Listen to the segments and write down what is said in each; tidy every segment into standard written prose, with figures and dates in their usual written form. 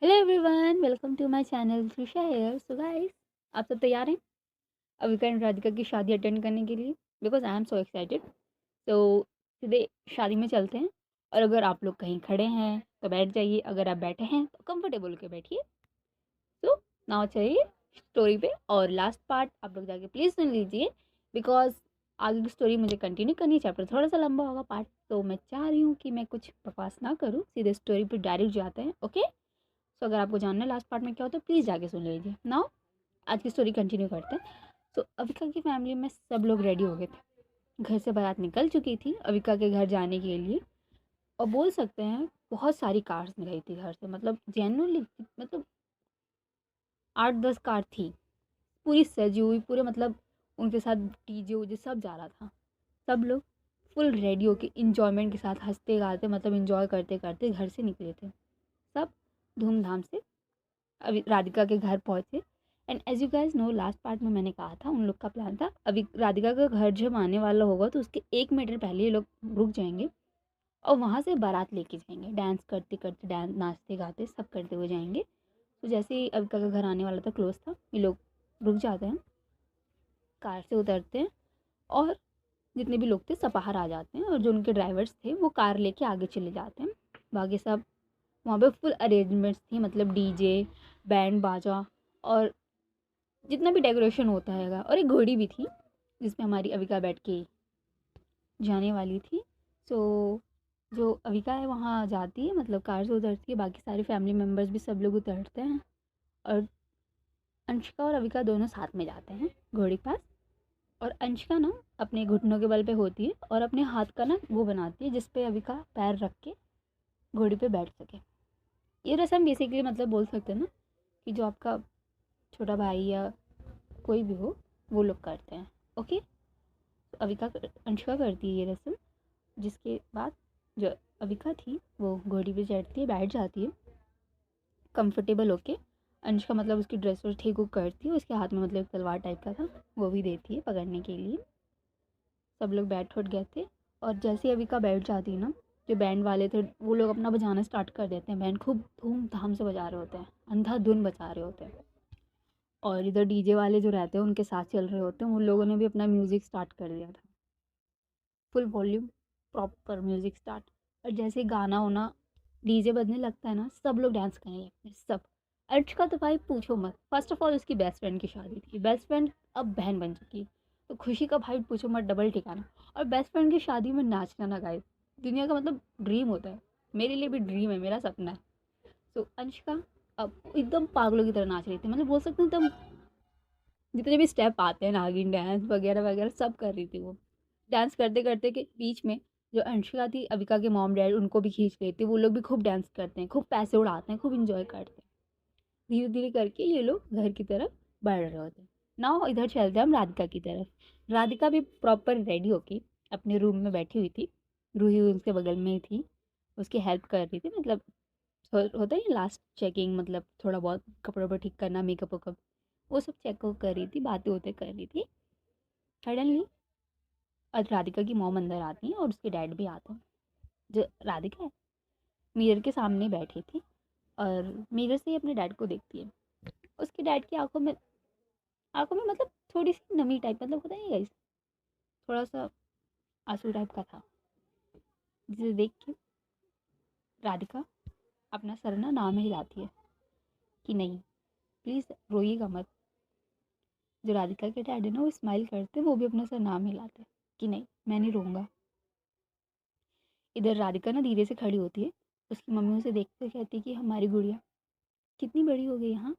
Hello everyone, welcome to my channel Trisha here. So guys, आप सब तैयार हैं अविका एंड राधिका की शादी अटेंड करने के लिए? Because I am so excited. तो सीधे शादी में चलते हैं। और अगर आप लोग कहीं खड़े हैं तो बैठ जाइए, अगर आप बैठे हैं तो कंफर्टेबल होकर बैठिए। तो नाउ चलिए स्टोरी पे, और लास्ट पार्ट आप लोग जाके प्लीज़ सुन लीजिए, बिकॉज आगे की स्टोरी मुझे कंटिन्यू करनी है। चैप्टर थोड़ा सा लंबा होगा पार्ट, तो मैं चाह रही हूँ कि मैं कुछ बकवास ना करूँ, सीधे स्टोरी पे डायरेक्ट जाते हैं। ओके, सो अगर आपको जानना है लास्ट पार्ट में क्या होता है, प्लीज़ जाके सुन लीजिए। नाउ आज की स्टोरी कंटिन्यू करते हैं। सो अविका की फैमिली में सब लोग रेडी हो गए थे। घर से बारात निकल चुकी थी अविका के घर जाने के लिए। और बोल सकते हैं बहुत सारी कार्स निकली थी घर से, मतलब जेन्युइनली, मतलब 8-10 कार थी, पूरी सजी हुई, पूरे मतलब उनके साथ डीजे उजे सब जा रहा था। सब लोग फुल रेडी होके इंजॉयमेंट के साथ हंसते गाते, मतलब इंजॉय करते करते घर से निकले थे। सब धूमधाम से अभी राधिका के घर पहुँचे। And as you guys know, last part में मैंने कहा था उन लोग का प्लान था, अभी राधिका का घर जब आने वाला होगा तो उसके 1 मीटर पहले ये लोग रुक जाएंगे और वहाँ से बारात लेके जाएंगे, डांस करते करते, डांस नाचते गाते सब करते हुए जाएंगे। तो जैसे ही अविका का घर आने वाला था, क्लोज था, ये लोग रुक जाते हैं, कार से उतरते हैं, और जितने भी लोग थे सब बाहर आ जाते हैं, और जो उनके ड्राइवर्स थे वो कार लेके आगे चले जाते हैं। बाकी सब वहाँ पे फुल अरेंजमेंट्स थी, मतलब डीजे, बैंड बाजा, और जितना भी डेकोरेशन होता हैगा, और एक घोड़ी भी थी जिसमें हमारी अविका बैठ के जाने वाली थी। सो जो अविका है वहाँ जाती है, मतलब कार से उतरती है, बाकी सारे फैमिली मेम्बर्स भी सब लोग उतरते हैं, और अंशिका और अविका दोनों साथ में जाते हैं घोड़ी के पास। और अंशिका ना अपने घुटनों के बल पे होती है और अपने हाथ का ना वो बनाती है जिस पे अविका पैर रख के घोड़ी पे बैठ सके। ये रस्म बेसिकली मतलब बोल सकते हैं ना कि जो आपका छोटा भाई या कोई भी हो वो लोग करते हैं। ओके, तो अंशिका करती है ये रस्म, जिसके बाद जो अविका थी वो घोड़ी पे चढ़ती है, बैठ जाती है कंफर्टेबल होके। अंशिका मतलब उसकी ड्रेस वोस ठीक वो करती है, उसके हाथ में मतलब एक तलवार टाइप का था, वो भी देती है पकड़ने के लिए। सब लोग बैठ उठ गए थे, और जैसे ही अविका बैठ जाती है ना, जो बैंड वाले थे वो लोग अपना बजाना स्टार्ट कर देते हैं। बैंड खूब धूमधाम से बजा रहे होते हैं, अंधाधुन बजा रहे होते हैं, और इधर डीजे वाले जो रहते हैं उनके साथ चल रहे होते हैं, उन लोगों ने भी अपना म्यूज़िक स्टार्ट कर दिया था, full volume, proper music start. और जैसे गाना होना डीजे बजने लगता है ना, सब लोग डांस करने लगते हैं सब। अर्श का तो भाई पूछो मत, फर्स्ट ऑफ ऑल उसकी बेस्ट फ्रेंड की शादी थी, बेस्ट फ्रेंड अब बहन बन चुकी, तो खुशी का भाई पूछो मत, डबल ठिकाना। और बेस्ट फ्रेंड की शादी में नाचना ना गाइस, दुनिया का मतलब ड्रीम होता है, मेरे लिए भी ड्रीम है, मेरा सपना है। सो अंशिका अब एकदम पागलों की तरह नाच रही थी, मतलब बोल सकते हैं एकदम, जितने भी स्टेप आते हैं नागिन डांस वगैरह वगैरह सब कर रही थी वो। डांस करते करते के बीच में जो अंशिका थी, अविका के मॉम डैड उनको भी खींच लेती, वो लोग भी खूब डांस करते हैं, खूब पैसे उड़ाते हैं, खूब इंजॉय करते हैं। धीरे धीरे करके ये लोग घर की तरफ बढ़ रहे होते हैं। नाउ इधर चलते हैं हम राधिका की तरफ। राधिका भी प्रॉपर रेडी होके अपने रूम में बैठी हुई थी, रूही उसके बगल में ही थी, उसकी हेल्प कर रही थी, मतलब होता है लास्ट चेकिंग, मतलब थोड़ा बहुत कपड़ों पर ठीक करना, मेकअप वेकअप, वो सब चेक कर रही थी, बातें होते कर रही थी। सडनली राधिका की मॉम अंदर आती हैं और उसके डैड भी आते हैं। जो राधिका है मिरर के सामने बैठी थी, और मिरर से ही अपने डैड को देखती है। उसके डैड की आंखों में मतलब थोड़ी सी नमी टाइप, मतलब होता नहीं गाइस, थोड़ा सा आंसू टाइप का था, जिसे देख के राधिका अपना सर ना नाम हिलाती है कि नहीं, प्लीज़ रोइएगा मत। जो राधिका के डैड है ना वो स्माइल करते, वो भी अपना सर नाम हिलाते कि नहीं, मैं नहीं रोऊंगा। इधर राधिका ना धीरे से खड़ी होती है, उसकी मम्मी उसे देखते हुए कहती है कि हमारी गुड़िया कितनी बड़ी हो गई यहाँ।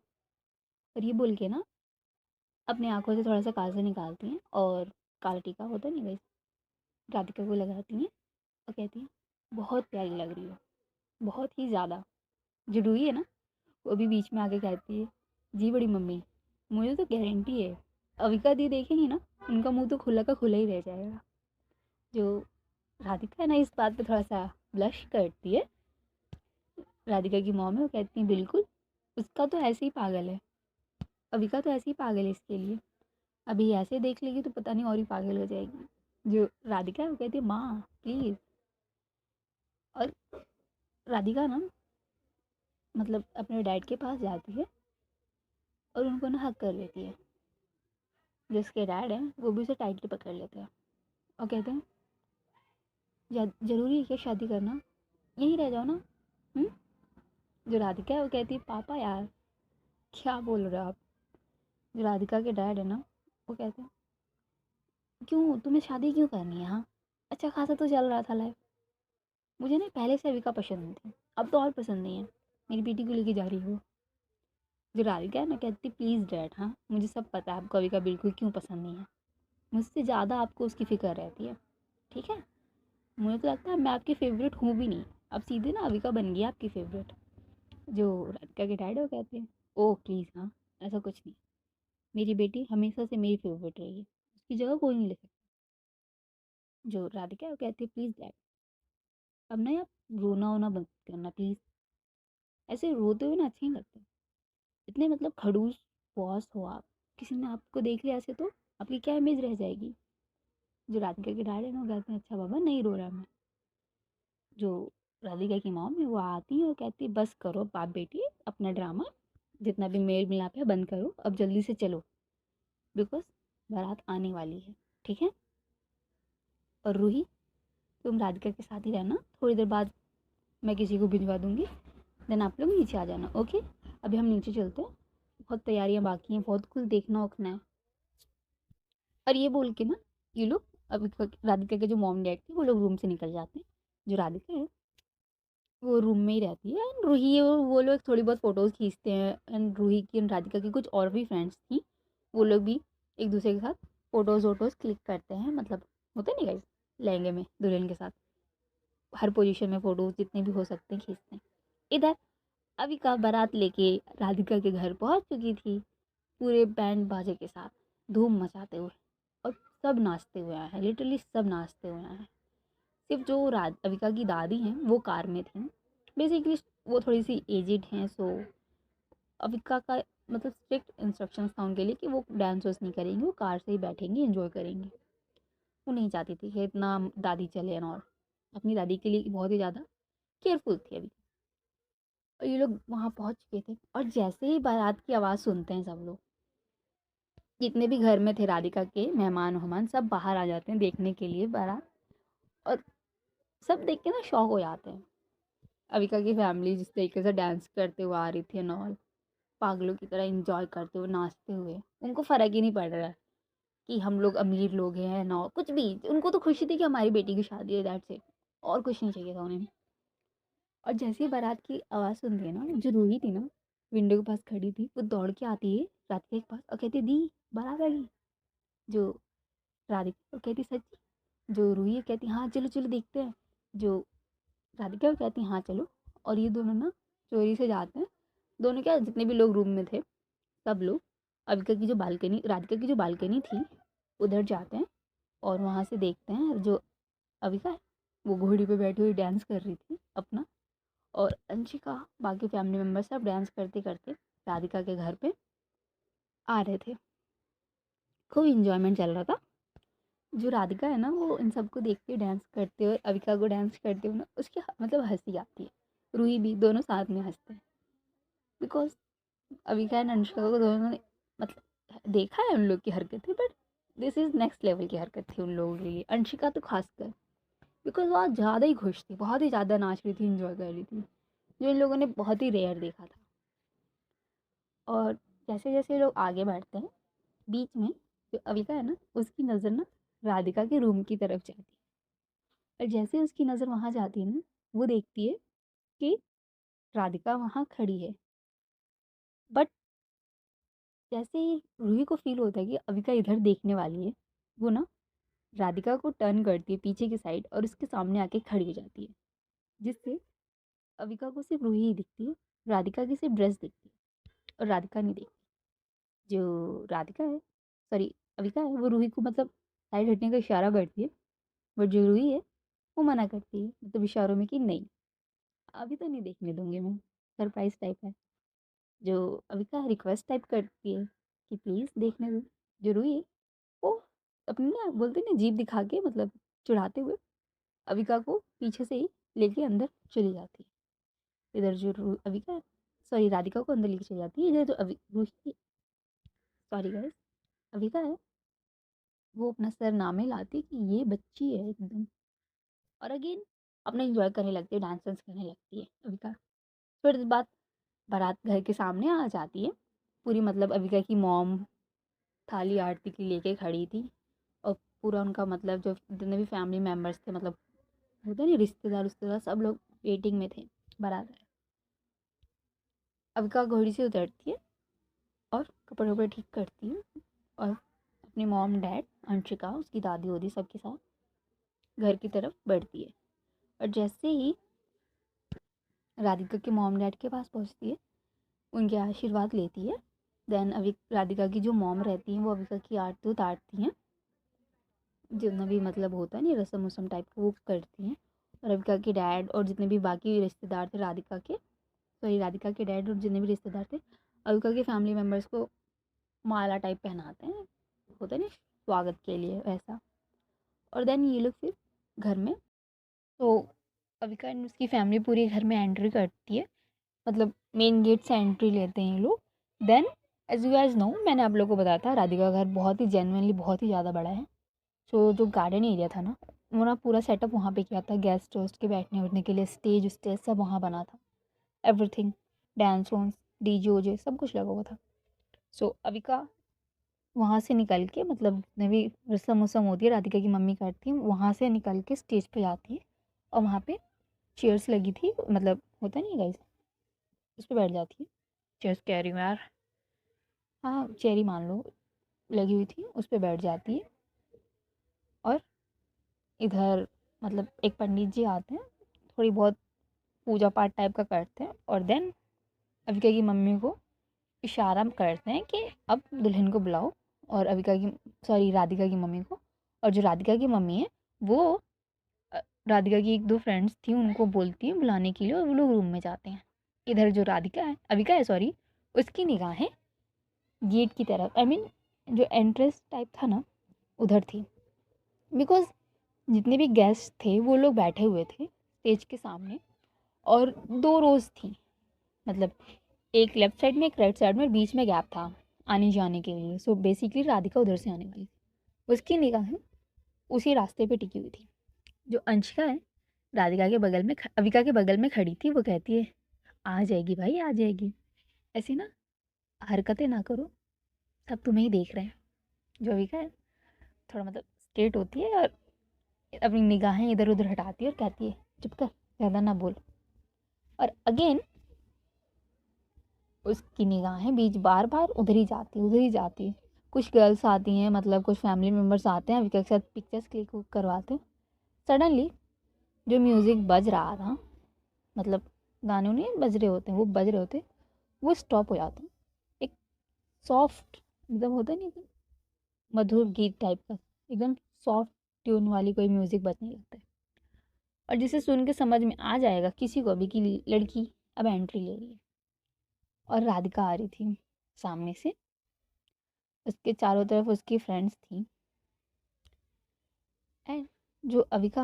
और ये बोल के ना अपनी आंखों से थोड़ा सा काजल निकालती हैं, और काला टीका होता नहीं वैसे राधिका को लगाती हैं, और कहती हैं बहुत प्यारी लग रही हो, बहुत ही ज़्यादा। जो रूही है ना वो भी बीच में आके कहती है, जी बड़ी मम्मी, मुझे तो गारंटी है अविका दी देखेंगी ना, उनका मुंह तो खुला का खुला ही रह जाएगा। जो राधिका है ना इस बात पे थोड़ा सा ब्लश करती है। राधिका की मॉम है, वो कहती है बिल्कुल, उसका तो ऐसे ही पागल है, अविका तो ऐसे ही पागल है इसके लिए, अभी ऐसे देख लेगी तो पता नहीं और ही पागल हो जाएगी। जो राधिका है वो कहती है माँ प्लीज़। और राधिका ना मतलब अपने डैड के पास जाती है और उनको ना हक कर लेती है। जिसके डैड हैं वो भी उसे टाइटली पकड़ लेते हैं और कहते हैं, ज़रूरी है क्या शादी करना, यहीं रह जाओ ना। हुँ? जो राधिका है वो कहती है, पापा यार क्या बोल रहे हो आप। जो राधिका के डैड है ना, वो कहते हैं, क्यों तुम्हें शादी क्यों करनी है, हाँ? अच्छा खासा तो चल रहा था लाइफ। मुझे ना पहले से अविका पसंद नहीं थी, अब तो और पसंद नहीं है। मेरी बेटी को लेके जा रही है वो। जो राधिका है ना, कहती प्लीज़ डैड, हाँ मुझे सब पता है आपको अविका बिल्कुल क्यों पसंद नहीं है। मुझसे ज़्यादा आपको उसकी फ़िक्र रहती है, ठीक है? मुझे तो लगता है मैं आपकी फ़ेवरेट हूँ भी नहीं, अब सीधे ना अविका बन गई आपकी फ़ेवरेट। जो राधिका के डैड है वो कहते हैं, ओह प्लीज़ हाँ, ऐसा कुछ नहीं। मेरी बेटी हमेशा से मेरी फ़ेवरेट रही है, उसकी जगह कोई नहीं ले सकता। जो राधिका है वो कहती है, प्लीज़ डैड अब ना आप रोना वोना बंद करना प्लीज़। ऐसे रोते हुए ना अच्छे नहीं लगते। इतने मतलब खड़ूस बॉस हो आप, किसी ने आपको देख लिया ऐसे तो आपकी क्या इमेज रह जाएगी। जो राधिका के डैड है ना वो कहते हैं, अच्छा बाबा नहीं रो रहा मैं। जो राधिका की मॉम है वो आती है और कहती है, बस करो बाप बेटी अपना ड्रामा, जितना भी मेल मिलाप है बंद करो, अब जल्दी से चलो, बिकॉज बारात आने वाली है, ठीक है? और रूही, तुम राधिका के साथ ही रहना, थोड़ी देर बाद मैं किसी को भिजवा दूंगी, देन आप लोग नीचे आ जाना, ओके? अभी हम नीचे चलते हैं, बहुत तैयारियां बाकी हैं, बहुत कुछ देखना उखना है। और ये बोल के ना ये लोग, अभी राधिका के जो मॉम डैड थे वो लोग रूम से निकल जाते हैं। जो राधिका है वो रूम में ही रहती है, एंड रूही और वो लोग थोड़ी बहुत फ़ोटोज़ खींचते हैं, एंड रूही की एंड राधिका की कुछ और भी फ्रेंड्स थी, वो लोग भी एक दूसरे के साथ फ़ोटोज़ वोटोज़ क्लिक करते हैं, मतलब होते नहीं गाइस, लहंगे में दुल्हन के साथ हर पोजीशन में फ़ोटोज़ जितने भी हो सकते हैं खींचते हैं। इधर अविका बारात लेके राधिका के घर पहुंच चुकी थी, पूरे बैंड बाजे के साथ धूम मचाते हुए, और सब नाचते हुए आए हैं, लिटरली सब नाचते हुए आए हैं। सिर्फ जो अविका की दादी हैं वो कार में थी, बेसिकली वो थोड़ी सी एजिड हैं, सो अविका का मतलब स्ट्रिक्ट इंस्ट्रक्शंस था उनके लिए कि वो डांस वांस नहीं करेंगी, वो कार से ही बैठेंगी, एंजॉय करेंगी। वो नहीं चाहती थी कि इतना दादी चले, और अपनी दादी के लिए बहुत ही ज़्यादा केयरफुल थी अभी। और ये लोग वहाँ पहुँच चुके थे, और जैसे ही बारात की आवाज़ सुनते हैं सब लोग, जितने भी घर में थे राधिका के मेहमान वहमान सब बाहर आ जाते हैं देखने के लिए बारात, और सब देख के ना शॉक हो जाते हैं। अविका की फैमिली जिस तरीके से डांस करते हुए आ रही थी एंड ऑल, पागलों की तरह एंजॉय करते हुए नाचते हुए, उनको फ़र्क ही नहीं पड़ रहा है कि हम लोग अमीर लोग हैं ना कुछ भी, उनको तो खुशी थी कि हमारी बेटी की शादी है, दैट्स इट, और कुछ नहीं चाहिए था उन्हें। और जैसे ही बारात की आवाज़ सुनती है ना, जो रूही थी ना विंडो के पास खड़ी थी, वो दौड़ के आती है राधिका के पास और कहती, दी बारात आ गई। जो राधिका वो कहती, सच? जो रूही है कहती, हाँ चलो चलो देखते हैं। जो राधिका वो कहती, हाँ चलो। और ये दोनों ना चोरी से जाते हैं, दोनों क्या जितने भी लोग रूम में थे सब लोग अविका की जो बालकनी राधिका की जो बालकनी थी उधर जाते हैं, और वहाँ से देखते हैं जो अविका है वो घोड़ी पे बैठी हुई डांस कर रही थी अपना, और अंशिका बाकी फैमिली मेम्बर सब डांस करते करते राधिका के घर पे आ रहे थे। खूब इंजॉयमेंट चल रहा था। जो राधिका है ना वो इन सबको देख के डांस करते हुए अविका को डांस करते हुए ना उसकी मतलब हंसी आती है, रूही भी, दोनों साथ में हंसते हैं, बिकॉज अविका एंड अनुष्का को दोनों ने मतलब देखा है उन लोग की हरकतें, but this is next level की हरकत थी उन लोगों के लिए, अंशिका तो खासकर, बिकॉज वो ज़्यादा ही खुश थी, बहुत ही ज़्यादा नाच रही थी, इंजॉय कर रही थी, जो इन लोगों ने बहुत ही रेयर देखा था। और जैसे जैसे लोग आगे बढ़ते हैं, बीच में जो अविका है ना उसकी नज़र ना राधिका के रूम की तरफ जाती है, और जैसे उसकी नज़र वहाँ जाती है ना वो देखती है कि राधिका वहाँ खड़ी है, बट जैसे ही रूही को फील होता है कि अविका इधर देखने वाली है, वो ना राधिका को टर्न करती है पीछे की साइड और उसके सामने आके खड़ी हो जाती है, जिससे अविका को सिर्फ रूही ही दिखती है, राधिका की सिर्फ ड्रेस दिखती है और राधिका नहीं दिखती। जो राधिका है, सॉरी अविका है, वो रूही को मतलब साइड हटने का इशारा करती है, बट जो रूही है वो मना करती है, मतलब इशारों में कि नहीं अभी तो नहीं देखने दूंगी मैं, सरप्राइज टाइप है। जो अविका रिक्वेस्ट टाइप करती है कि प्लीज़ देखने दो, जो रूही है वो अपनी ना बोलते ना जीभ दिखा के मतलब चिढ़ाते हुए अविका को पीछे से ही लेके अंदर चली जाती है। इधर जो अविका है सॉरी राधिका को अंदर लेके चली जाती है। इधर जो रूही, सॉरी गाइस, अविका है, वो अपना सर नामे लाती है कि ये बच्ची है एकदम, और अगेन अपना एंजॉय करने लगती है, डांस वांस करने लगती है अविका। फिर इस बात बारात घर के सामने आ जाती है पूरी, मतलब अविका की मॉम थाली आरती की लेके खड़ी थी, और पूरा उनका मतलब जो जितने भी फैमिली मेम्बर्स थे, मतलब होते नहीं रिश्तेदार रिश्तेदार, सब लोग वेटिंग में थे बारात। अविका घोड़ी से उतरती है और कपड़े वपड़े ठीक करती है, और अपनी मॉम डैड अंशिका उसकी दादी वादी सबके साथ घर की तरफ बढ़ती है। और जैसे ही राधिका के मॉम डैड के पास पहुंचती है, उनके आशीर्वाद लेती है, देन अभी राधिका की जो मॉम रहती हैं वो अविका की आरती उतारती हैं, जितना भी मतलब होता है नहीं रसम वसम टाइप का वो करती हैं। और अविका के डैड और जितने भी बाकी रिश्तेदार थे राधिका के, सॉरी राधिका के डैड और जितने भी रिश्तेदार थे अविका के फैमिली मेम्बर्स को माला टाइप पहनाते हैं, होता है नहीं स्वागत के लिए वैसा। और देन ये लोग फिर घर में, तो अविका एंड उसकी फैमिली पूरी घर में एंट्री करती है, मतलब मेन गेट से एंट्री लेते हैं ये लोग। Then as you guys know, मैंने आप लोगों को बताया था राधिका का घर बहुत ही जेन्युइनली बहुत ही ज़्यादा बड़ा है। सो जो गार्डन एरिया था ना, वो ना पूरा सेटअप वहाँ पे किया था, गेस्ट वेस्ट के बैठने उठने के लिए, स्टेज स्टेज सब वहाँ बना था, एवरीथिंग, डांस वांस, डीजे ओजे सब कुछ लगा हुआ था। सो अविका वहाँ से निकल के, मतलब जितने भी रस्म वसम होती है राधिका की मम्मी करती है, वहाँ से निकल के स्टेज पे जाती है, और वहाँ पे चेयर्स लगी थी, मतलब होता नहीं गाइस, उस पर बैठ जाती है। चेयर्स कह रही हूँ यार, हाँ चेयरी मान लो, लगी हुई थी उस पर बैठ जाती है। और इधर मतलब एक पंडित जी आते हैं, थोड़ी बहुत पूजा पाठ टाइप का करते हैं, और देन अविका की मम्मी को इशारा करते हैं कि अब दुल्हन को बुलाओ, और अविका की, सॉरी राधिका की मम्मी को। और जो राधिका की मम्मी है वो राधिका की एक दो फ्रेंड्स थी उनको बोलती है बुलाने के लिए, और वो लोग रूम में जाते हैं। इधर जो राधिका है, अविका है सॉरी, उसकी निगाहें गेट की तरफ, आई मीन जो एंट्रेंस टाइप था ना उधर थी, बिकॉज जितने भी गेस्ट थे वो लोग बैठे हुए थे स्टेज के सामने, और दो रोज थी, मतलब एक लेफ्ट साइड में एक राइट साइड में, और बीच में गैप था आने जाने के लिए। सो बेसिकली राधिका उधर से आने वाली थी, उसकी निगाहें उसी रास्ते पे टिकी हुई थी। जो अंशिका है राधिका के बगल में अविका के बगल में खड़ी थी, वो कहती है आ जाएगी भाई आ जाएगी, ऐसी ना हरकतें ना करो, सब तुम्हें ही देख रहे हैं। जो अविका है थोड़ा मतलब स्ट्रेट होती है, और अपनी निगाहें इधर उधर हटाती है और कहती है चुप कर, ज़्यादा ना बोल। और अगेन उसकी निगाहें बीच बार बार उधर ही जाती। कुछ गर्ल्स आती हैं, मतलब कुछ फैमिली मेम्बर्स आते हैं अविका के साथ पिक्चर्स क्लिक करवाते हैं। सडनली जो म्यूज़िक बज रहा था, मतलब गाने नहीं बज रहे होते हैं, वो बज रहे होते, वो स्टॉप हो जाते हैं। एक सॉफ्ट एकदम होता नहीं, एकदम मधुर गीत टाइप का, एकदम सॉफ्ट ट्यून वाली कोई म्यूज़िक बजने लगता है, और जिसे सुन के समझ में आ जाएगा किसी को भी कि लड़की अब एंट्री ले रही है। और राधिका आ रही थी सामने से, उसके चारों तरफ उसकी फ्रेंड्स थी, एंड जो अविका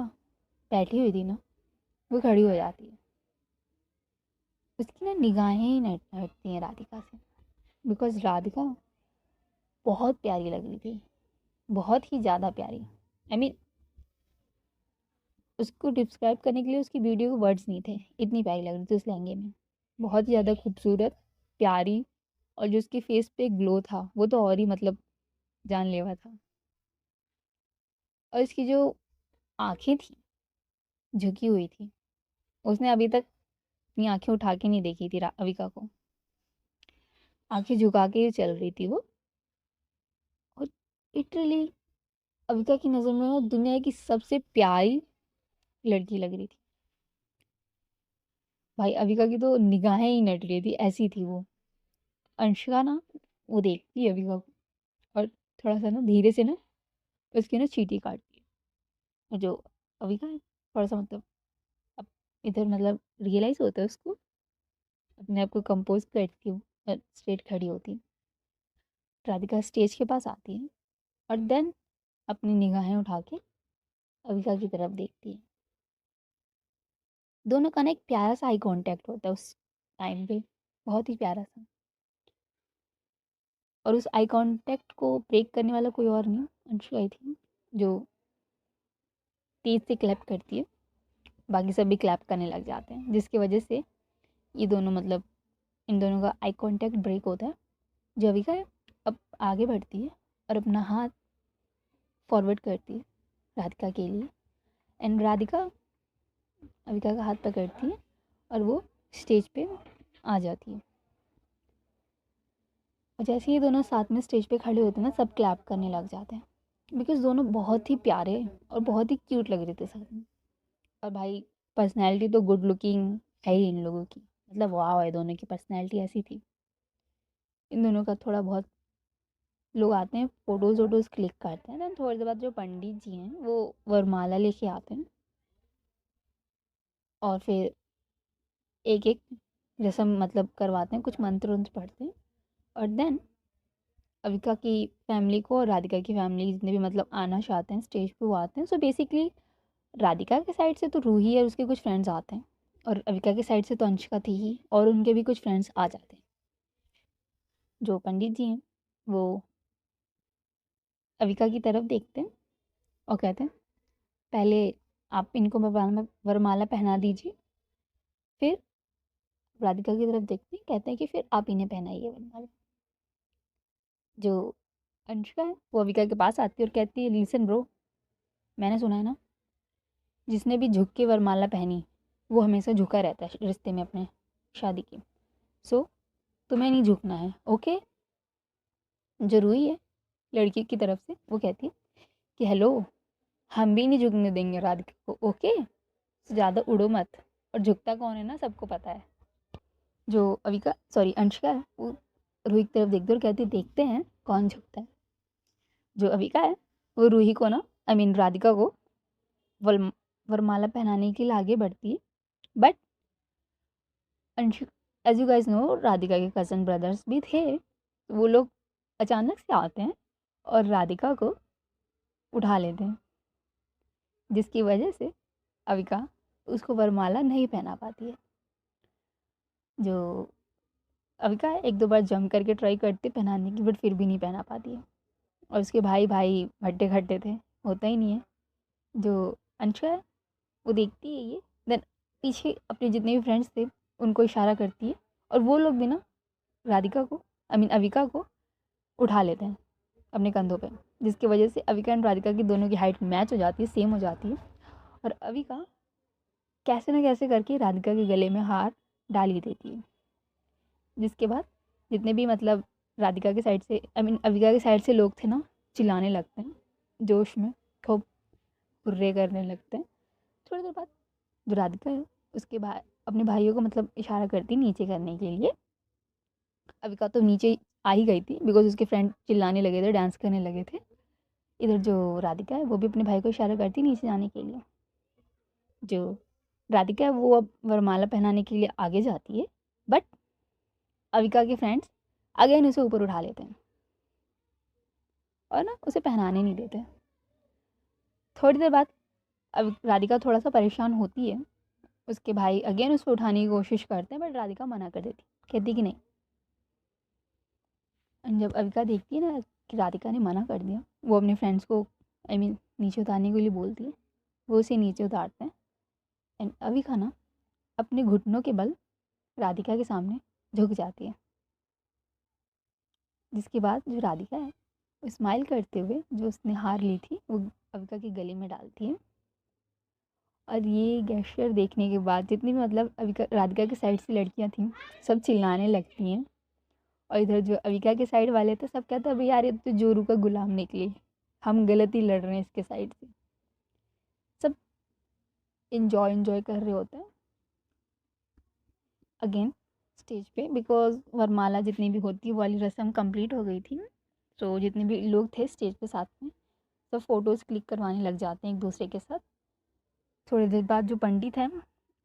बैठी हुई थी ना, वो खड़ी हो जाती है। उसकी ना निगाहें ही नहीं हटती हैं राधिका से, बिकॉज राधिका बहुत प्यारी लग रही थी, बहुत ही ज़्यादा प्यारी। आई मीन उसको डिस्क्राइब करने के लिए उसकी वीडियो को वर्ड्स नहीं थे, इतनी प्यारी लग रही थी उस लहंगे में, बहुत ही ज़्यादा खूबसूरत, प्यारी। और जो उसके फेस पे ग्लो था वो तो और ही मतलब जानलेवा था। और इसकी जो आँखें थी झुकी हुई थी, उसने अभी तक अपनी आँखें उठा के नहीं देखी थी अविका को, आँखें झुका के ही चल रही थी वो। और लिटरली अविका की नज़र में वो दुनिया की सबसे प्यारी लड़की लग रही थी। भाई अविका की तो निगाहें ही नट रही थी, ऐसी थी वो। अंशिका ना वो देखती है अविका को, और थोड़ा सा ना धीरे से ना उसकी ना चीटी काटती है। और जो अविका है थोड़ा सा मतलब अब इधर मतलब रियलाइज़ होता है उसको, अपने आप को कंपोज करती हूँ और स्ट्रेट खड़ी होती है। राधिका स्टेज के पास आती है, और देन अपनी निगाहें उठा के अविका की तरफ देखती है। दोनों का ना एक प्यारा सा आई कांटेक्ट होता है उस टाइम पे। बहुत ही प्यारा सा। और उस आई कांटेक्ट को ब्रेक करने वाला कोई और नहीं, अंशु आई थी, जो तेज़ से क्लैप करती है, बाकी सब भी क्लैप करने लग जाते हैं, जिसकी वजह से ये दोनों मतलब इन दोनों का आई कांटेक्ट ब्रेक होता है। जविका अब आगे बढ़ती है और अपना हाथ फॉरवर्ड करती है राधिका के लिए, एंड राधिका अविका का हाथ पकड़ती है और वो स्टेज पे आ जाती है। और जैसे ये दोनों साथ में स्टेज पे खड़े होते हैं ना, सब क्लैप करने लग जाते हैं, बिकॉज दोनों बहुत ही प्यारे और बहुत ही क्यूट लग रहे थे साथ में। और भाई पर्सनैलिटी तो गुड लुकिंग है ही इन लोगों की, मतलब वाह है, दोनों की पर्सनैलिटी ऐसी थी। इन दोनों का थोड़ा बहुत लोग आते हैं, फ़ोटोज़ वोटोज़ क्लिक करते हैं, देन थोड़ी देर बाद जो पंडित जी हैं वो वरमाला लेके आते हैं और फिर एक एक रस्म मतलब करवाते हैं, कुछ मंत्र वंत्र पढ़ते हैं। और देन अविका की फैमिली को और राधिका की फैमिली जितने भी मतलब आना चाहते हैं स्टेज पे वो आते हैं। सो बेसिकली राधिका के साइड से तो रूही और उसके कुछ फ्रेंड्स आते हैं, और अविका के साइड से तो अंशिका थी ही, और उनके भी कुछ फ्रेंड्स आ जाते हैं। जो पंडित जी हैं वो अविका की तरफ देखते हैं और कहते हैं, पहले आप इनको वरमाला पहना दीजिए। फिर राधिका की तरफ देखते हैं, कहते हैं कि फिर आप इन्हें पहनाइए वरमाला। जो अंशिका है वो अविका के पास आती है और कहती है, लिसन ब्रो, मैंने सुना है ना, जिसने भी झुक के वरमाला पहनी वो हमेशा झुका रहता है रिश्ते में अपने शादी के। सो तुम्हें नहीं झुकना है, ओके। जरूरी है लड़की की तरफ से वो कहती है कि हेलो, हम भी नहीं झुकने देंगे राधिका को, ओके। ज़्यादा उड़ो मत, और झुकता कौन है ना सबको पता है। जो अविका सॉरी अंशिका है वो रूही की तरफ देखती है और कहती है, देखते हैं कौन झुकता है। जो अविका है वो रूही को ना, आई मीन राधिका को वरमाला पहनाने के लिए आगे बढ़ती है। But Anshu, as you guys know, Radhika के कज़न ब्रदर्स भी थे, तो वो लोग अचानक से आते हैं और राधिका को उठा लेते हैं, जिसकी वजह से अविका उसको वरमाला नहीं पहना पाती है। जो अविका है एक दो बार जम करके ट्राई करती है पहनाने की, बट फिर भी नहीं पहना पाती है। और उसके भाई भाई भट्टे खट्टे थे, होता ही नहीं है। जो अंशुका है वो देखती है ये, देन पीछे अपने जितने भी फ्रेंड्स थे उनको इशारा करती है, और वो लोग भी ना राधिका को, आई मीन अविका को उठा लेते हैं अपने कंधों पे, जिसकी वजह से अविका एंड राधिका की दोनों की हाइट मैच हो जाती है, सेम हो जाती है। और अविका कैसे ना कैसे करके राधिका के गले में हार डाल ही देती है, जिसके बाद जितने भी मतलब राधिका के साइड से, आई मीन अविका के साइड से लोग थे ना, चिल्लाने लगते हैं जोश में, खूब हुर्रे करने लगते हैं। थोड़ी देर बाद जो राधिका है उसके भाई अपने भाइयों को मतलब इशारा करती नीचे करने के लिए। अविका तो नीचे आ ही गई थी, बिकॉज उसके फ्रेंड चिल्लाने लगे थे, डांस करने लगे थे। इधर जो राधिका है वो भी अपने भाई को इशारा करती नीचे जाने के लिए। जो राधिका है वो अब वरमाला पहनाने के लिए आगे जाती है, बट अविका के फ्रेंड्स अगेन उसे ऊपर उठा लेते हैं और ना उसे पहनाने नहीं देते। थोड़ी देर बाद अब राधिका थोड़ा सा परेशान होती है, उसके भाई अगेन उसको उठाने की कोशिश करते हैं, बट राधिका मना कर देती, कहती कि नहीं। एंड जब अविका देखती है ना कि राधिका ने मना कर दिया, वो अपने फ्रेंड्स को आई मीन नीचे उतारने के लिए बोलती है, वो उसे नीचे उतारते हैं। एंड अविका ना अपने घुटनों के बल राधिका के सामने झुक जाती है, जिसके बाद जो राधिका है वो स्माइल करते हुए जो उसने हार ली थी वो अविका के गले में डालती है। और ये गेस्चर देखने के बाद जितनी भी मतलब अविका राधिका के साइड से लड़कियां थीं सब चिल्लाने लगती हैं, और इधर जो अविका के साइड वाले थे सब कहते हैं, अभी यार ये तो जोरू का गुलाम निकली, हम गलत ही लड़ रहे हैं इसके साइड से। सब इंजॉय कर रहे होते हैं अगेन स्टेज पे, बिकॉज वरमाला जितनी भी होती है वो वाली रस्म कंप्लीट हो गई थी। तो जितने भी लोग थे स्टेज पे साथ में सब फ़ोटोज़ क्लिक करवाने लग जाते हैं एक दूसरे के साथ। थोड़ी देर बाद जो पंडित हैं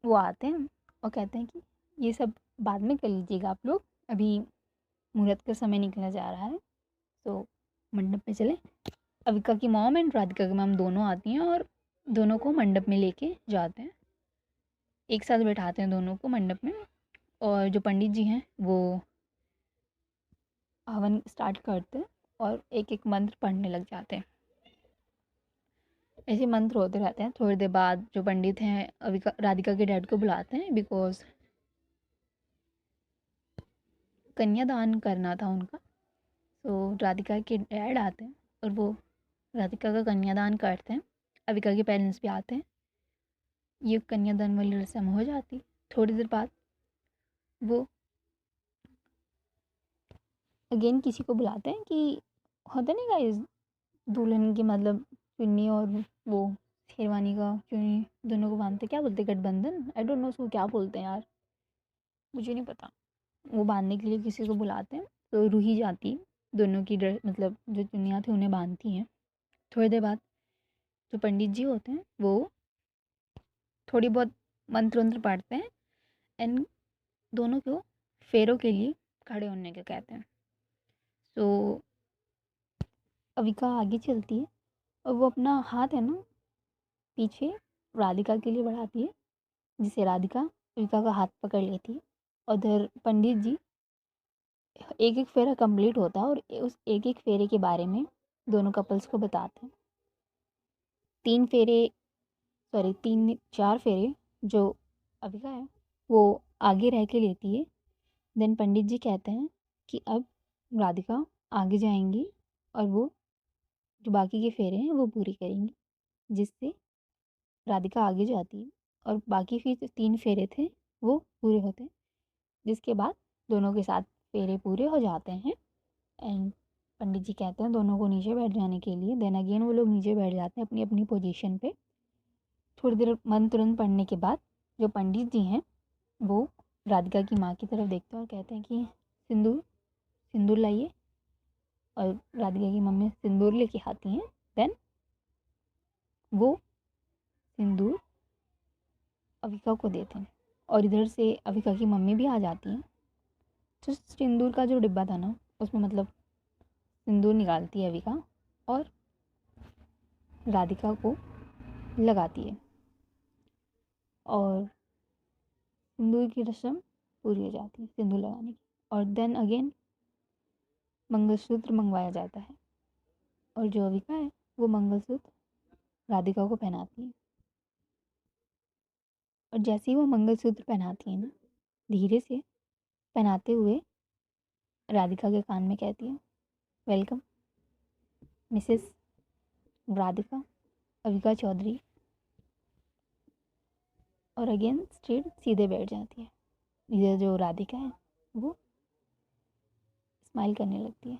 वो आते हैं और कहते हैं कि ये सब बाद में कर लीजिएगा आप लोग, अभी मुहूर्त का समय निकला जा रहा है, तो मंडप में चलें। अविका की मॉम एंड राधिका की मॉम दोनों आती हैं और दोनों को मंडप में लेके जाते हैं, एक साथ बैठाते हैं दोनों को मंडप में। और जो पंडित जी हैं वो हवन स्टार्ट करते हैं और एक एक मंत्र पढ़ने लग जाते हैं। ऐसे मंत्र होते रहते हैं। थोड़ी देर बाद जो पंडित हैं अविका राधिका के डैड को बुलाते हैं, बिकॉज कन्यादान करना था उनका। तो राधिका के डैड आते हैं और वो राधिका का कन्यादान करते हैं। अविका के पेरेंट्स भी आते हैं। ये कन्यादान वाली रस्म हो जाती। थोड़ी देर बाद वो अगेन किसी को बुलाते हैं कि होता नहीं गाइस, दुल्हन की मतलब चुन्नी और वो शेरवानी का चुन्नी दोनों को बांधते, क्या बोलते, गठबंधन, आई डोंट नो उसको क्या बोलते हैं यार, मुझे नहीं पता। वो बांधने के लिए किसी को बुलाते हैं। तो रूही जाती दोनों की मतलब जो चुन्नियाँ थी उन्हें बांधती हैं। थोड़ी देर बाद जो पंडित जी होते हैं वो थोड़ी बहुत मंत्र वंत्र पढ़ते हैं एंड दोनों को फेरों के लिए खड़े होने के कहते हैं। तो अविका आगे चलती है और वो अपना हाथ है ना पीछे राधिका के लिए बढ़ाती है, जिससे राधिका अविका का हाथ पकड़ लेती है। उधर पंडित जी एक एक फेरा कंप्लीट होता है और उस एक एक फेरे के बारे में दोनों कपल्स को बताते हैं। 3 फेरे, सॉरी 3-4 फेरे जो अविका है वो आगे रह के लेती है। देन पंडित जी कहते हैं कि अब राधिका आगे जाएंगी और वो जो बाकी के फेरे हैं वो पूरी करेंगी, जिससे राधिका आगे जाती है और बाकी फिर 3 फेरे थे वो पूरे होते हैं, जिसके बाद दोनों के साथ फेरे पूरे हो जाते हैं। एंड पंडित जी कहते हैं दोनों को नीचे बैठ जाने के लिए। देन अगेन वो लोग नीचे बैठ जाते हैं अपनी अपनी पोजीशन पे। थोड़ी देर मंत्र पढ़ने के बाद जो पंडित जी हैं वो राधिका की माँ की तरफ देखते हैं और कहते हैं कि सिंदूर सिंदूर लाइए। और राधिका की मम्मी सिंदूर लेके आती हैं। देन वो सिंदूर अविका को देते हैं और इधर से अविका की मम्मी भी आ जाती हैं। तो सिंदूर का जो डिब्बा था ना उसमें मतलब सिंदूर निकालती है अविका और राधिका को लगाती है और सिंदूर की रस्म पूरी हो जाती है सिंदूर लगाने की। और देन अगेन मंगलसूत्र मंगवाया जाता है और जो अविका है वो मंगलसूत्र राधिका को पहनाती है। और जैसे ही वो मंगलसूत्र पहनाती है ना, धीरे से पहनाते हुए राधिका के कान में कहती है, वेलकम मिसेस राधिका अविका चौधरी। और अगेन स्ट्रेट सीधे बैठ जाती है। इधर जो राधिका है वो स्माइल करने लगती है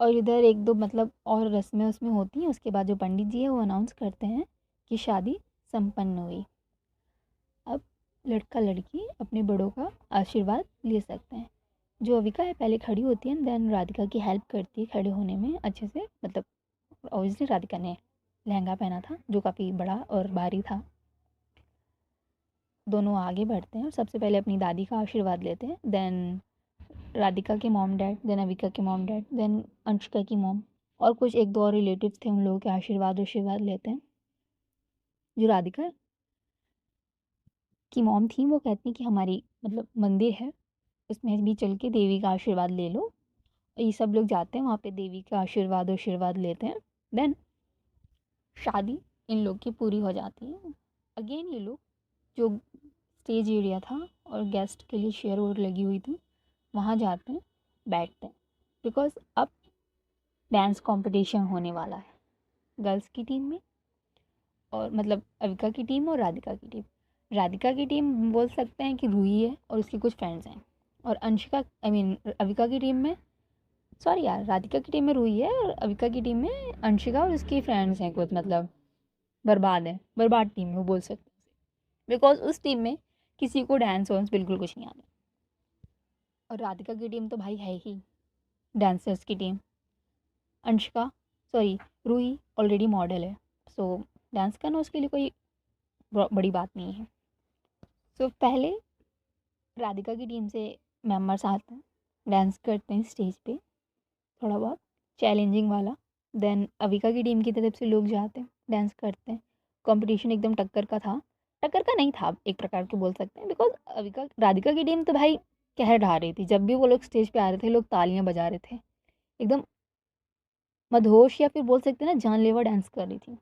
और इधर एक दो मतलब और रस्में उसमें होती हैं। उसके बाद जो पंडित जी है वो अनाउंस करते हैं कि शादी संपन्न हुई। अब लड़का लड़की अपने बड़ों का आशीर्वाद ले सकते हैं। जो अविका है पहले खड़ी होती है, देन राधिका की हेल्प करती है खड़े होने में अच्छे से। मतलब ऑब्वियसली राधिका ने लहंगा पहना था जो काफ़ी बड़ा और भारी था। दोनों आगे बढ़ते हैं और सबसे पहले अपनी दादी का आशीर्वाद लेते हैं। देन राधिका के मॉम डैड, देन अविका के मॉम डैड, देन अंशिका की मॉम और कुछ एक दो और रिलेटिव्स थे, उन लोगों के आशीर्वाद लेते हैं। जो राधिका की मॉम थी वो कहती हैं कि हमारी मतलब मंदिर है उसमें भी चल के देवी का आशीर्वाद ले लो। ये सब लोग जाते हैं वहाँ पे देवी का आशीर्वाद लेते हैं। देन शादी इन लोग की पूरी हो जाती है। अगेन ये लोग जो स्टेज एरिया था और गेस्ट के लिए चेयर वोर लगी हुई थी वहाँ जाते हैं, बैठते हैं, बिकॉज अब डांस कंपटीशन होने वाला है गर्ल्स की टीम में और मतलब अविका की टीम और राधिका की टीम। राधिका की टीम बोल सकते हैं कि रूही है और उसकी कुछ फ्रेंड्स हैं। और अंशिका आई मीन अविका की टीम में, सॉरी यार, राधिका की टीम में रूही है और अविका की टीम में अंशिका और उसकी फ्रेंड्स हैं कुछ, मतलब बर्बाद है, बर्बाद टीम है वो बोल सकते हैं। बिकॉज उस टीम में किसी को डांस वांस बिल्कुल कुछ नहीं आता। और राधिका की टीम तो भाई है ही डांसर्स की team. Anshika, sorry, Roohi already model है, सो डांस करना उसके लिए कोई बड़ी बात नहीं है। सो पहले राधिका की टीम से मेंबर्स आते हैं, डांस करते हैं स्टेज पे थोड़ा बहुत चैलेंजिंग वाला। देन अविका की टीम की तरफ से लोग जाते हैं, डांस करते हैं। कंपटीशन एकदम टक्कर का था। टक्कर का नहीं था, एक प्रकार के बोल सकते हैं, बिकॉज़ अविका राधिका की टीम तो भाई कहर ढा रही थी। जब भी वो लोग स्टेज पे आ रहे थे, लोग तालियाँ बजा रहे थे। एकदम मदहोश या फिर बोल सकते हैं ना जानलेवा डांस कर रही थी।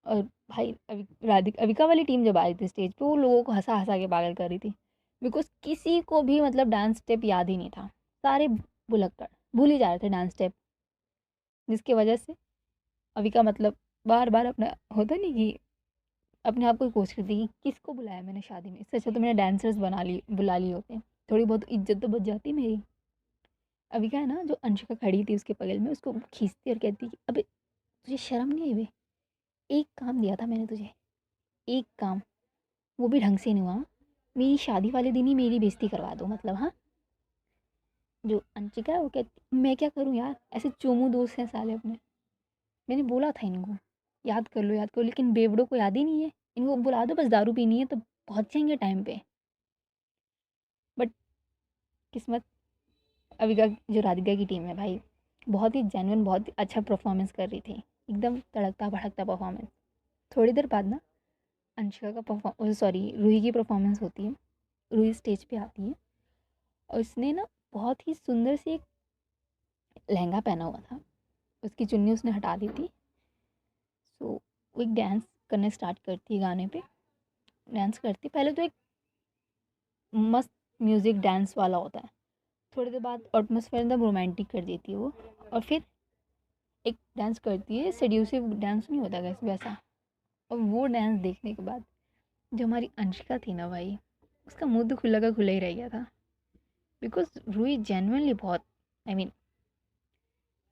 और भाई अविका वाली टीम जब आई थी स्टेज पे, वो लोगों को हँसा-हँसा के पागल कर रही थी। बिकॉज़ किसी को भी मतलब डांस स्टेप याद ही नहीं था। सारे भुलक्कड़, भूल ही जा रहे थे डांस स्टेप, जिसकी वजह से अविका मतलब बार-बार अपना होता नहीं कि अपने आप को ही कोस रही थी कि किसको बुलाया मैंने शादी में, इससे अच्छा तो मैंने डांसर्स बुला लिए होते। थोड़ी बहुत इज़्ज़त तो बच जाती मेरी। अविका है ना, जो अंशिका खड़ी थी उसके बगल में, उसको खींचती और कहती कि अबे तुझे शर्म नहीं आई बे? एक काम दिया था मैंने तुझे, एक काम, वो भी ढंग से नहीं हुआ। मेरी शादी वाले दिन ही मेरी बेइज़्ज़ती करवा दो मतलब, हाँ? जो अंशिका है वो कहती मैं क्या करूँ यार, ऐसे चोमू दोस्त हैं साले अपने। मैंने बोला था इनको, याद करो, लेकिन बेवड़ों को याद ही नहीं है। इनको बुला दो बस दारू पीनी है तो पहुँच जाएँगे टाइम पे। बट किस्मत, अविका जो राधिका की टीम है भाई, बहुत ही जेन्युइन, बहुत ही अच्छा परफॉर्मेंस कर रही थी। एकदम तड़कता-भड़कता परफॉर्मेंस। थोड़ी देर बाद ना अंशिका का रूही की परफॉर्मेंस होती है। रूही स्टेज पे आती है और उसने ना बहुत ही सुंदर सी एक लहंगा पहना हुआ था। उसकी चुन्नी उसने हटा दी थी। सो वो एक डांस करने स्टार्ट करती है गाने पे। डांस करती पहले तो एक मस्त म्यूज़िक डांस वाला होता है। थोड़ी देर बाद एटमॉस्फेयर एकदम रोमांटिक कर देती है वो, और फिर एक डांस करती है, सेड्यूसिव डांस नहीं होता कैसे वैसा। और वो डांस देखने के बाद जो हमारी अंशिका थी ना भाई, उसका मुंह तो खुला का खुला ही रह गया था। बिकॉज रूही जेन्युइनली बहुत, आई मीन,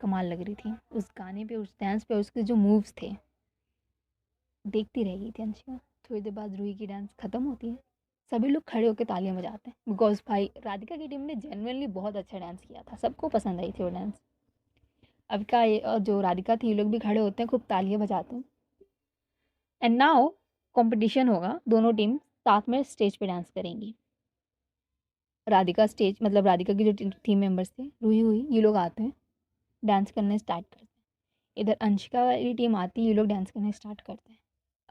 कमाल लग रही थी उस गाने पे, उस डांस पे, उसके जो मूव्स थे, देखती रह गई थी अंशिका। थोड़ी देर बाद रूही की डांस ख़त्म होती है, सभी लोग खड़े होकर तालियां बजाते हैं, बिकॉज भाई राधिका की टीम ने जेन्युइनली बहुत अच्छा डांस किया था, सबको पसंद आई थी वो डांस। अब का ये और जो राधिका थी, ये लोग भी खड़े होते हैं, खूब तालियां बजाते हैं। एंड नाउ कंपटीशन होगा, दोनों टीम साथ में स्टेज पे डांस करेंगी। राधिका स्टेज मतलब राधिका की जो टीम मेंबर्स थे, रूही हुई, ये लोग आते हैं, डांस करने स्टार्ट करते हैं। इधर अंशिका वाली टीम आती है, ये लोग डांस करने स्टार्ट करते हैं।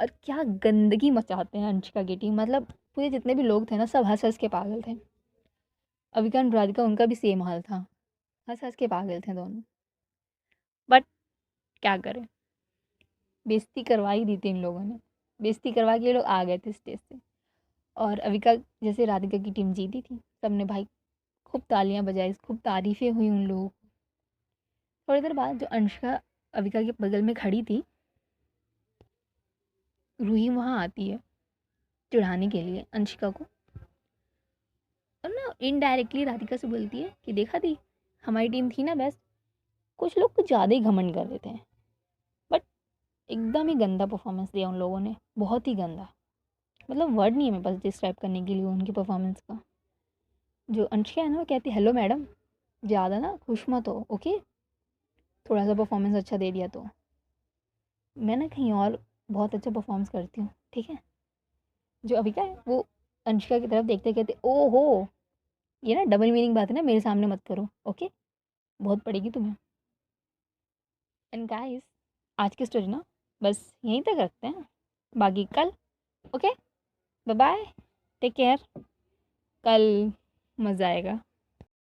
और क्या गंदगी मचाते हैं अंशिका की टीम, मतलब पूरे जितने भी लोग थे ना, सब हंस हंस के पागल थे। अविका एंड राधिका, उनका भी सेम हाल था, हंस हंस के पागल थे दोनों। बट क्या करें, बेइज्जती करवा ही दी थी इन लोगों ने। बेइज्जती करवा के ये लोग आ गए थे स्टेज से। और अविका, जैसे राधिका की टीम जीती थी, सबने भाई खूब तालियां बजाई, खूब तारीफ़ें हुई उन लोगों को। थोड़ी देर बाद जो अंशिका अविका के बगल में खड़ी थी, रूही वहाँ आती है चिढ़ाने के लिए अंशिका को। और ना इनडायरेक्टली राधिका से बोलती है कि देखा थी, हमारी टीम थी ना बेस्ट। कुछ लोग कुछ ज़्यादा ही घमंड कर देते हैं। बट एकदम ही गंदा परफॉर्मेंस दिया उन लोगों ने, बहुत ही गंदा। मतलब वर्ड नहीं है मेरे पास डिस्क्राइब करने के लिए उनकी परफॉर्मेंस का। जो अंशिका है ना, वो कहती हेलो मैडम, ज़्यादा ना खुश मत हो, ओके? थोड़ा सा परफॉर्मेंस अच्छा दे दिया तो मैं ना कहीं और बहुत अच्छा परफॉर्मेंस करती हूँ, ठीक है? जो अविका है वो अंशिका की तरफ देखते कहते ओहो, ये ना डबल मीनिंग बात है ना, मेरे सामने मत करो, ओके? बहुत पड़ेगी तुम्हें। एंड गाइस, आज की स्टोरी ना बस यहीं तक रखते हैं, बाकी कल, okay? Bye bye, take care, कल मज़ा आएगा।